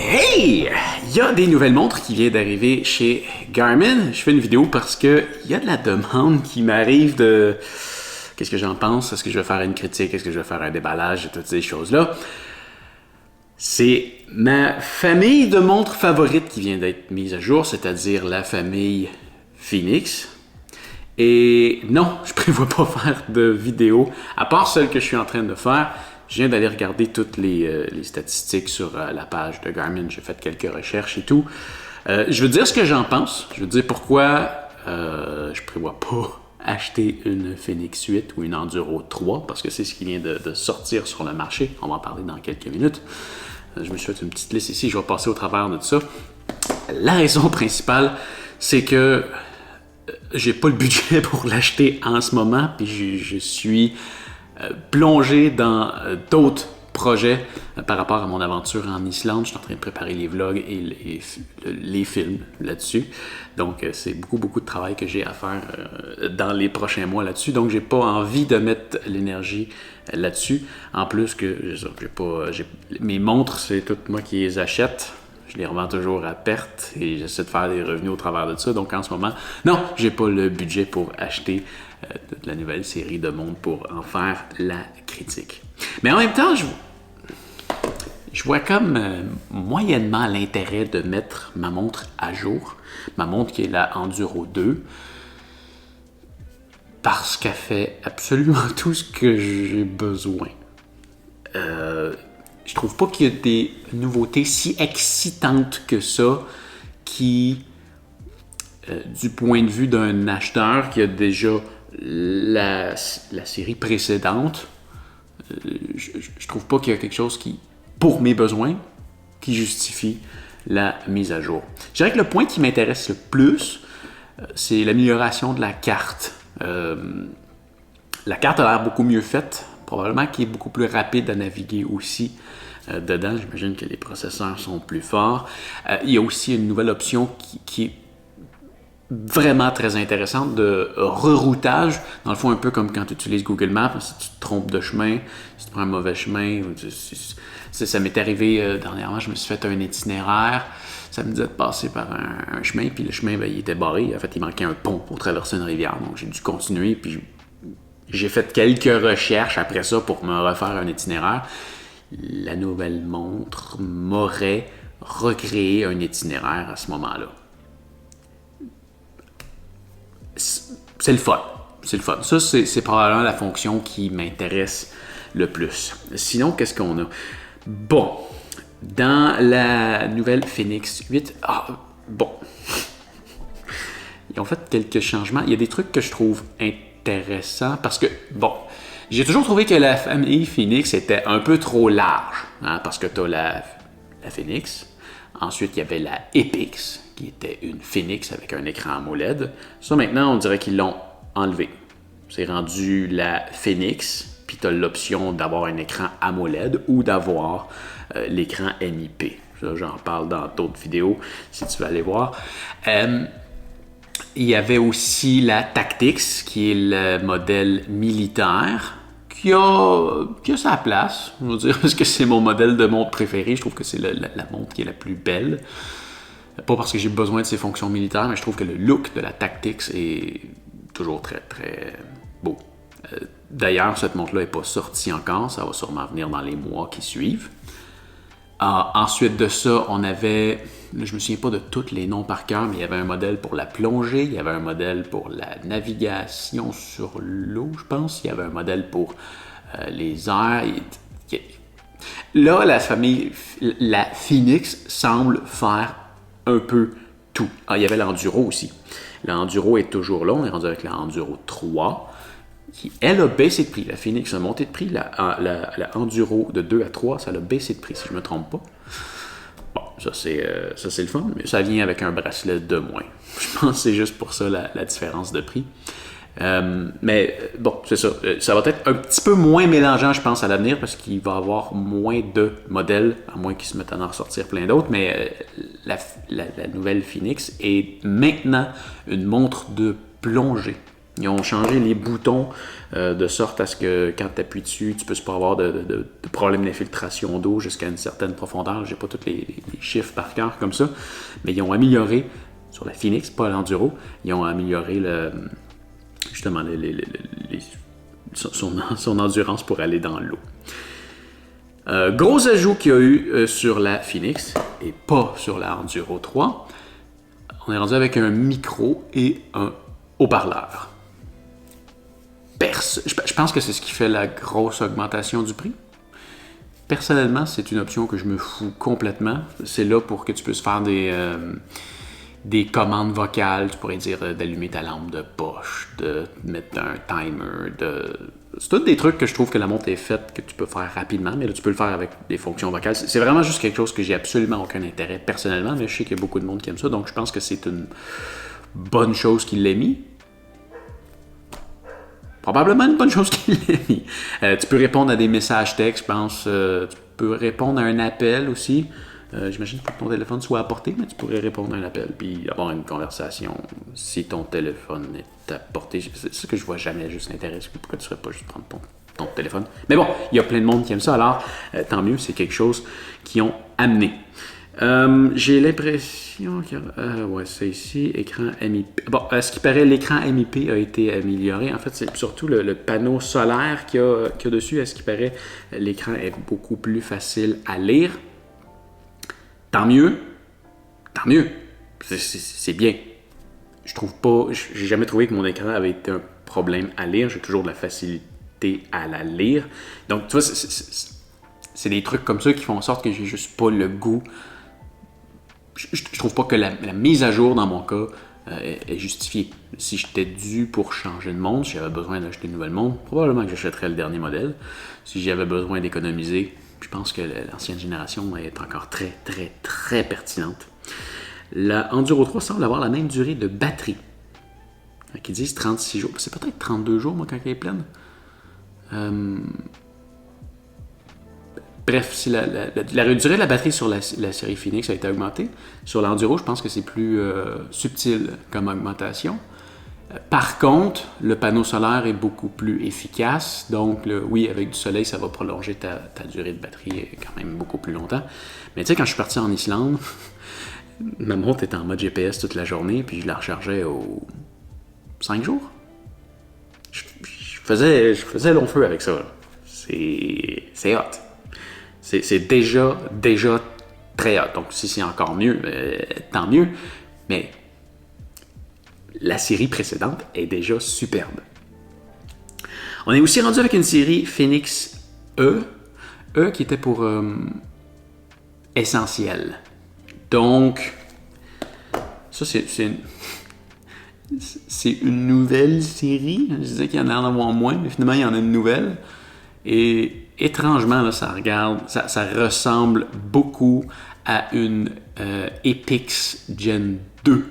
Hey! Il y a des nouvelles montres qui viennent d'arriver chez Garmin. Je fais une vidéo parce que il y a de la demande qui m'arrive de... Qu'est-ce que j'en pense? Est-ce que je vais faire une critique? Est-ce que je vais faire un déballage de toutes ces choses-là? C'est ma famille de montres favorites qui vient d'être mise à jour, c'est-à-dire la famille Fenix. Et non, je prévois pas faire de vidéo, à part celle que je suis en train de faire. Je viens d'aller regarder toutes les statistiques sur la page de Garmin. J'ai fait quelques recherches et tout. Je veux dire ce que j'en pense. Je veux dire pourquoi je prévois pas acheter une Fenix 8 ou une Enduro 3, parce que c'est ce qui vient de sortir sur le marché. On va en parler dans quelques minutes. Je me suis fait une petite liste ici. Je vais passer au travers de ça. La raison principale, c'est que j'ai pas le budget pour l'acheter en ce moment, puis je suis plongé dans d'autres projets par rapport à mon aventure en Islande. Je suis en train de préparer les vlogs et les films là-dessus. Donc, c'est beaucoup de travail que j'ai à faire dans les prochains mois là-dessus. Donc, j'ai pas envie de mettre l'énergie là-dessus. En plus que mes montres, c'est tout moi qui les achète. Je les revends toujours à perte et j'essaie de faire des revenus au travers de ça. Donc, en ce moment, non, j'ai pas le budget pour acheter de la nouvelle série de montres pour en faire la critique. Mais en même temps, je vois comme moyennement l'intérêt de mettre ma montre à jour. Ma montre qui est la Enduro 2. Parce qu'elle fait absolument tout ce que j'ai besoin. Je trouve pas qu'il y a des nouveautés si excitantes que ça qui, du point de vue d'un acheteur qui a déjà la série précédente, je trouve pas qu'il y a quelque chose qui, pour mes besoins, qui justifie la mise à jour. Je dirais que le point qui m'intéresse le plus, c'est l'amélioration de la carte. La carte a l'air beaucoup mieux faite, probablement qui est beaucoup plus rapide à naviguer aussi dedans. J'imagine que les processeurs sont plus forts. Il y a aussi une nouvelle option qui est vraiment très intéressante de reroutage. Dans le fond, un peu comme quand tu utilises Google Maps, si tu te trompes de chemin, si tu prends un mauvais chemin. Ça m'est arrivé dernièrement, je me suis fait un itinéraire. Ça me disait de passer par un chemin, puis le chemin, il était barré. En fait, il manquait un pont pour traverser une rivière. Donc, j'ai dû continuer, puis j'ai fait quelques recherches après ça pour me refaire un itinéraire. La nouvelle montre m'aurait recréé un itinéraire à ce moment-là. C'est le fun. C'est le fun. Ça, c'est probablement la fonction qui m'intéresse le plus. Sinon, qu'est-ce qu'on a? Bon, dans la nouvelle Fenix 8, ils ont fait quelques changements. Il y a des trucs que je trouve intéressants parce que, j'ai toujours trouvé que la famille Fenix était un peu trop large, parce que tu as la Fenix. Ensuite, il y avait la Epix, qui était une Fenix avec un écran AMOLED. Ça, maintenant, on dirait qu'ils l'ont enlevé. C'est rendu la Fenix, puis tu as l'option d'avoir un écran AMOLED ou d'avoir l'écran NIP. Ça, j'en parle dans d'autres vidéos, si tu veux aller voir. Il y avait aussi la Tactix, qui est le modèle militaire, qui a sa place, je veux dire, parce que c'est mon modèle de montre préféré. Je trouve que c'est la montre qui est la plus belle. Pas parce que j'ai besoin de ses fonctions militaires, mais je trouve que le look de la Tactix est toujours très, très beau. D'ailleurs, cette montre-là n'est pas sortie encore. Ça va sûrement venir dans les mois qui suivent. Ensuite de ça, on avait... Je ne me souviens pas de tous les noms par cœur, mais il y avait un modèle pour la plongée, il y avait un modèle pour la navigation sur l'eau, je pense. Il y avait un modèle pour les airs. Là, la Fenix semble faire un peu tout. Il y avait l'Enduro aussi. L'Enduro est toujours là. On est rendu avec la Enduro 3, qui, elle, a baissé de prix. La Fenix a monté de prix. La Enduro de 2 à 3, ça a baissé de prix, si je ne me trompe pas. Bon, ça c'est le fun, mais ça vient avec un bracelet de moins. Je pense que c'est juste pour ça la différence de prix. Mais bon, c'est ça. Ça va être un petit peu moins mélangeant, je pense, à l'avenir, parce qu'il va y avoir moins de modèles, à moins qu'ils se mettent à en ressortir plein d'autres. Mais la nouvelle Fenix est maintenant une montre de plongée. Ils ont changé les boutons de sorte à ce que quand tu appuies dessus, tu ne puisses pas avoir de problème d'infiltration d'eau jusqu'à une certaine profondeur. Je n'ai pas tous les chiffres par cœur comme ça, mais ils ont amélioré, sur la Phoenix, pas l'Enduro, ils ont amélioré justement son endurance pour aller dans l'eau. Gros ajout qu'il y a eu sur la Phoenix et pas sur la Enduro 3, on est rendu avec un micro et un haut-parleur. Je pense que c'est ce qui fait la grosse augmentation du prix. Personnellement, c'est une option que je me fous complètement. C'est là pour que tu puisses faire des commandes vocales. Tu pourrais dire d'allumer ta lampe de poche, de mettre un timer. C'est tous des trucs que je trouve que la montre est faite, que tu peux faire rapidement, mais là, tu peux le faire avec des fonctions vocales. C'est vraiment juste quelque chose que j'ai absolument aucun intérêt personnellement, mais je sais qu'il y a beaucoup de monde qui aime ça, donc je pense que c'est une bonne chose qu'il l'ait mis. Probablement une bonne chose qu'il l'ait mis. Tu peux répondre à des messages textes, je pense. Tu peux répondre à un appel aussi. J'imagine qu'il faut que ton téléphone soit à portée, mais tu pourrais répondre à un appel puis avoir une conversation si ton téléphone est à portée. C'est ce que je vois jamais juste l'intérêt. Pourquoi tu ne serais pas juste prendre ton téléphone? Mais bon, il y a plein de monde qui aime ça, alors tant mieux, c'est quelque chose qu'ils ont amené. J'ai l'impression que... ouais, c'est ici, écran MIP. Bon, ce qui paraît, l'écran MIP a été amélioré. En fait, c'est surtout le panneau solaire qu'il y a dessus. À ce qui paraît, l'écran est beaucoup plus facile à lire. Tant mieux. C'est bien. Je trouve pas... J'ai jamais trouvé que mon écran avait été un problème à lire. J'ai toujours de la facilité à la lire. Donc, tu vois, c'est des trucs comme ça qui font en sorte que j'ai juste pas le goût. Je trouve pas que la mise à jour, dans mon cas, est justifiée. Si j'étais dû pour changer de montre, si j'avais besoin d'acheter une nouvelle montre, probablement que j'achèterais le dernier modèle. Si j'avais besoin d'économiser, je pense que l'ancienne génération est encore très, très, très pertinente. La Enduro 3 semble avoir la même durée de batterie. Qui disent 36 jours. C'est peut-être 32 jours, moi, quand elle est pleine. Bref, si la durée de la batterie sur la série Phoenix a été augmentée. Sur l'Enduro, je pense que c'est plus subtil comme augmentation. Par contre, le panneau solaire est beaucoup plus efficace. Donc, oui, avec du soleil, ça va prolonger ta durée de batterie quand même beaucoup plus longtemps. Mais tu sais, quand je suis parti en Islande, ma montre était en mode GPS toute la journée, puis je la rechargeais aux 5 jours. Je faisais long feu avec ça. Là. C'est hot. C'est déjà très hot. Donc, si c'est encore mieux, tant mieux. Mais la série précédente est déjà superbe. On est aussi rendu avec une série Phoenix E qui était pour essentiel. Donc, ça, c'est une nouvelle série. Je disais qu'il y en a en moins, mais finalement, il y en a une nouvelle. Et étrangement, là, ça ressemble beaucoup à une Epix Gen 2.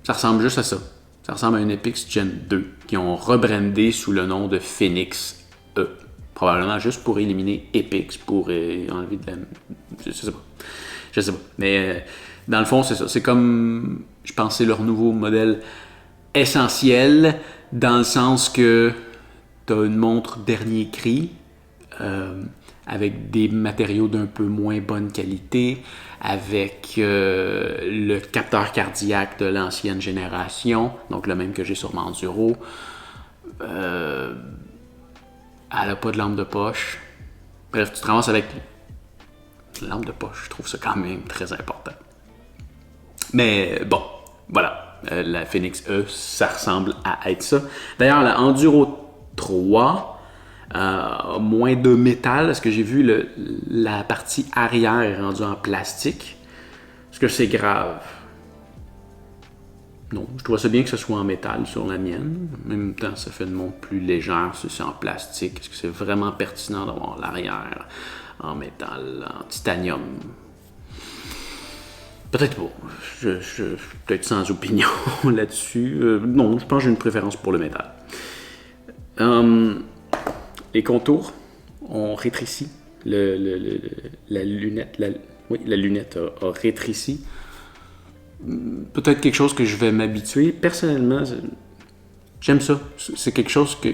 Ça ressemble juste à ça. Ça ressemble à une Epix Gen 2 qui ont rebrandé sous le nom de Phoenix E. Probablement juste pour éliminer Epix, pour enlever de la... Je sais pas. Mais dans le fond, c'est ça. C'est comme, je pense, c'est leur nouveau modèle essentiel dans le sens que tu as une montre dernier cri avec des matériaux d'un peu moins bonne qualité, avec le capteur cardiaque de l'ancienne génération, donc le même que j'ai sur mon Enduro. Elle n'a pas de lampe de poche. Bref, tu te ramasses avec une lampe de poche. Je trouve ça quand même très important. Mais bon, voilà. La Phoenix E, ça ressemble à être ça. D'ailleurs, la Enduro 3 moins de métal. Est-ce que j'ai vu la partie arrière est rendue en plastique? Est-ce que c'est grave? Non, je trouve ça bien que ce soit en métal sur la mienne. En même temps, ça fait une montre plus légère si c'est en plastique. Est-ce que c'est vraiment pertinent d'avoir l'arrière en métal, en titanium? Peut-être pas. Je suis peut-être sans opinion là-dessus. Non, je pense que j'ai une préférence pour le métal. Les contours ont rétréci. La lunette a rétréci. peut-être quelque chose que je vais m'habituer. Personnellement, j'aime ça. C'est quelque chose que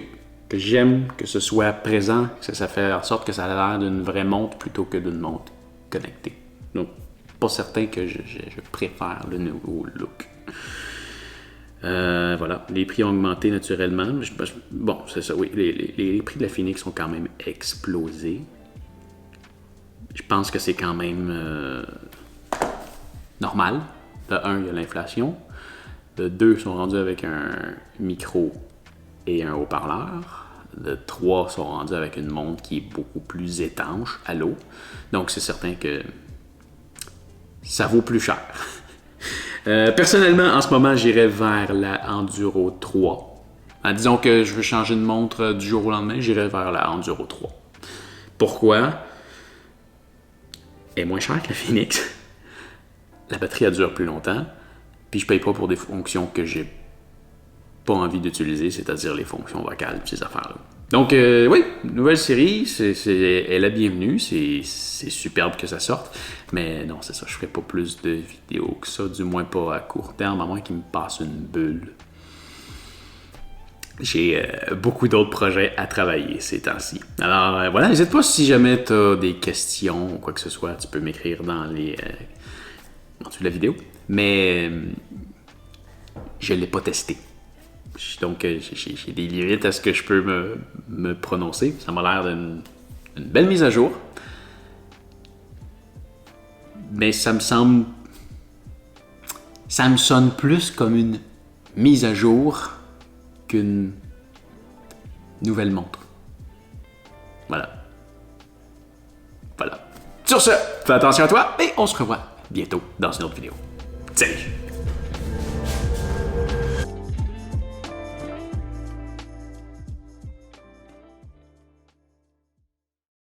j'aime, que ce soit présent, que ça fait en sorte que ça a l'air d'une vraie montre plutôt que d'une montre connectée. Donc, pas certain que je préfère le nouveau look. Voilà, les prix ont augmenté naturellement. Bon, c'est ça, oui, les prix de la Phoenix ont quand même explosé. Je pense que c'est quand même normal. De 1, il y a l'inflation. De 2, ils sont rendus avec un micro et un haut-parleur. De 3, ils sont rendus avec une montre qui est beaucoup plus étanche à l'eau. Donc, c'est certain que ça vaut plus cher. Personnellement, en ce moment, j'irais vers la Enduro 3. Disons que je veux changer de montre du jour au lendemain, j'irais vers la Enduro 3. Pourquoi? Elle est moins chère que la Phoenix. La batterie, elle dure plus longtemps. Puis je paye pas pour des fonctions que j'ai pas envie d'utiliser, c'est-à-dire les fonctions vocales, ces affaires-là. Donc, oui, nouvelle série, elle est la bienvenue, c'est superbe que ça sorte, mais non, c'est ça, je ferai pas plus de vidéos que ça, du moins pas à court terme, à moins qu'il me passe une bulle. J'ai beaucoup d'autres projets à travailler ces temps-ci. Alors, voilà, n'hésite pas si jamais tu as des questions ou quoi que ce soit, tu peux m'écrire dans en dessous de la vidéo, mais je l'ai pas testé. Donc, j'ai des limites à ce que je peux me prononcer. Ça m'a l'air d'une belle mise à jour. Mais ça me semble... Ça me sonne plus comme une mise à jour qu'une nouvelle montre. Voilà. Sur ce, fais attention à toi et on se revoit bientôt dans une autre vidéo. Salut!